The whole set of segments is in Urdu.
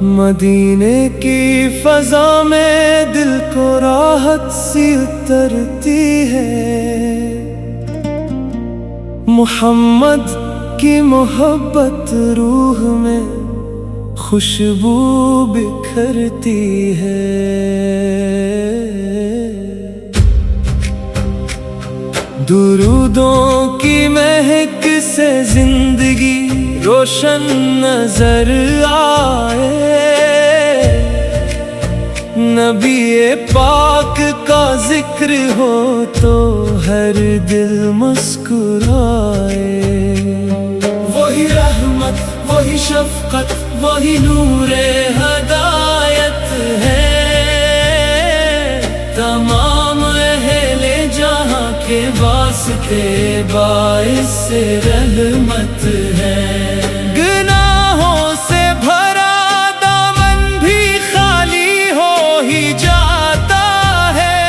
مدینے کی فضا میں دل کو راحت سی اترتی ہے، محمد کی محبت روح میں خوشبو بکھرتی ہے۔ درودوں کی مہک سے زندگی روشن نظر آئے، نبی پاک کا ذکر ہو تو ہر دل مسکرائے۔ وہی رحمت، وہی شفقت، وہی نور ہدایت ہے، تمام اہل جہاں کے واسطے باعث رحمت ہے۔ گناہوں سے بھرا دامن بھی خالی ہو ہی جاتا ہے،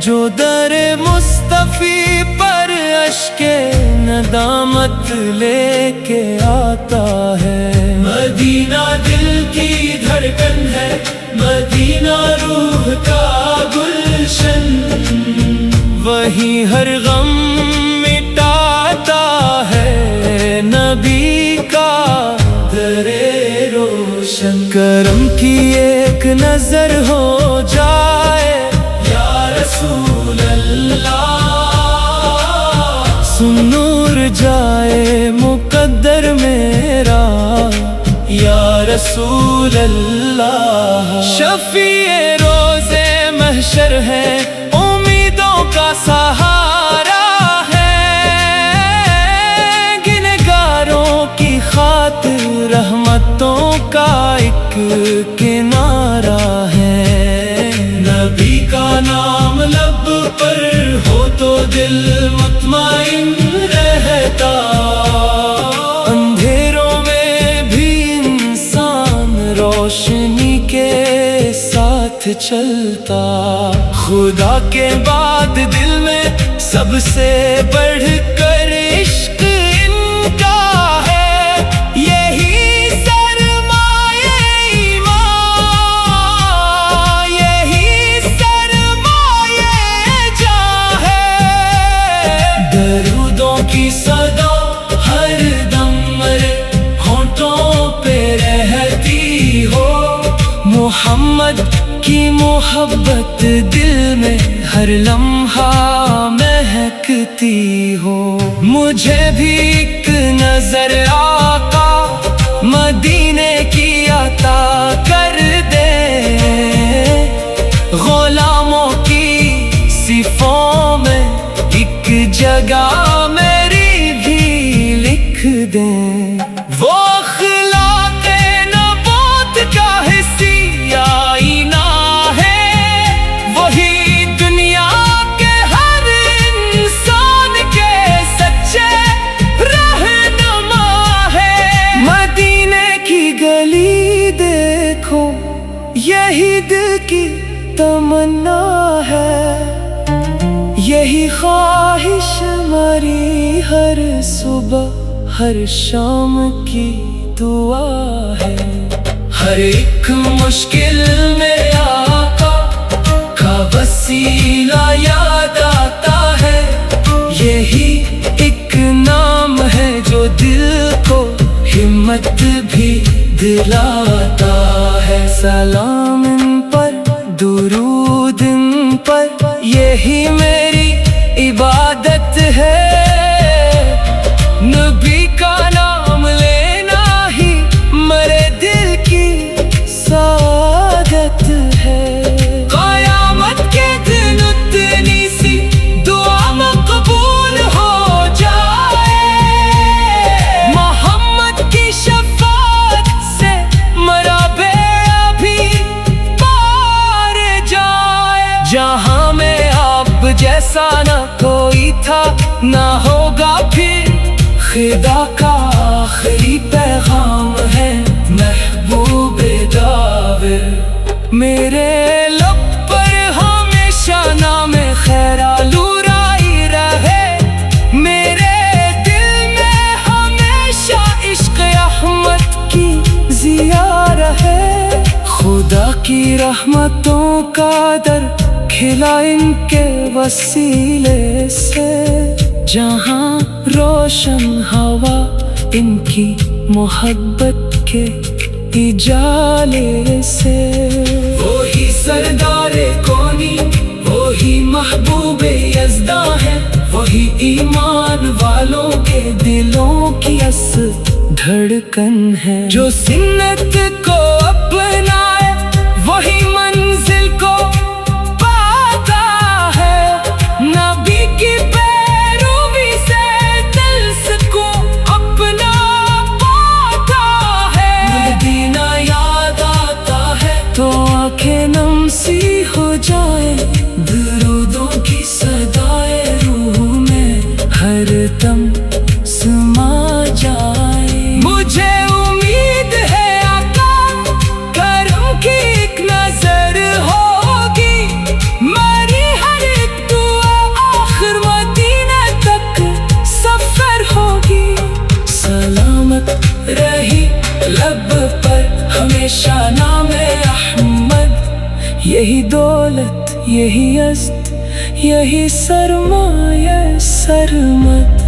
جو در مصطفی پر اشک ندامت لے کے آتا ہے۔ مدینہ دل کی دھڑکن ہے، مدینہ روح کا گلشن، وہی ہر غم مٹاتا ہے نبی کا در روشن۔ کرم کی ایک نظر ہو جائے یا رسول اللہ، سن نور جائے مقدر میرا یا رسول اللہ۔ شفیع روز محشر ہے، امیدوں کا سہارا ہے، گنہگاروں کی خاطر رحمتوں کا ایک کنارہ ہے۔ نبی کا نام لب پر ہو تو دل مطمئن رہتا، اندھیروں میں بھی انسان روشنی کے ساتھ چلتا۔ خدا کے بعد دل میں سب سے بڑھ کر عشق ان کا ہے، یہی سرمایہ ایمان، یہی سرمایہ جاں ہے۔ درودوں کی صدا ہر دم میرے ہونٹوں پہ رہتی ہو، محمد کی محبت دل میں ہر لمحہ مہکتی ہو۔ مجھے بھی ایک نظر آقا مدینے کی عطا کر دے، غلاموں کی صفوں میں ایک جگہ میری بھی لکھ دیں۔ وہ اخلاق نبوت کا حصہ آئینہ ہے، وہی دنیا کے ہر انسان کے سچے رہنما ہے۔ مدینے کی گلی دیکھو، یہی دل کی تمنا ہے، یہی خواہش ہماری ہر صبح ہر شام کی دعا ہے۔ ہر ایک مشکل میں آقا کا وسیلہ یاد آتا ہے، یہی ایک نام ہے جو دل کو ہمت بھی دلاتا ہے۔ سلام ان پر، درود ان پر، یہی میری عبادت ہے۔ نبی کا نام لینا ہی میرے دل کی سعادت ہے۔ قیامت کے دن اتنی سی دعا مقبول ہو جائے، محمد کی شفاعت سے مرا بیڑا بھی پار جائے۔ جہاں میں آپ جیسا نہ کوئی تھا، نہ ہوگا پھر، خدا کا آخری پیغام ہے محبوب داور۔ میرے لب پر ہمیشہ نام خیر آلورائی رہے، میرے دل میں ہمیشہ عشق احمد کی خدا کی رحمتوں کا در کھلا ان کے وسیلے سے، جہاں روشن ہوا ان کی محبت کے اجالے سے۔ وہی سردار کونی، وہی محبوب یزداں ہے، وہی ایمان والوں کے دلوں کی اصل دھڑکن ہے۔ جو سنت کو اپنائے وہی منزل کو پاتا ہے، نبی کی پیروی سے دل سکون اپنا پاتا ہے۔ مدینہ یاد آتا ہے تو آنکھیں نم سی ہو جائے، درودوں کی صدائے روح میں ہر دم سما جائے۔ مجھے امید ہے آقا کرم کی ایک نظر ہوگی، میری ہر ایک دعا آخر مدینہ تک سفر ہوگی۔ سلامت رہی لب پر ہمیشہ نام احمد، یہی دولت، یہی عزت، یہی سرمایہ سرمد۔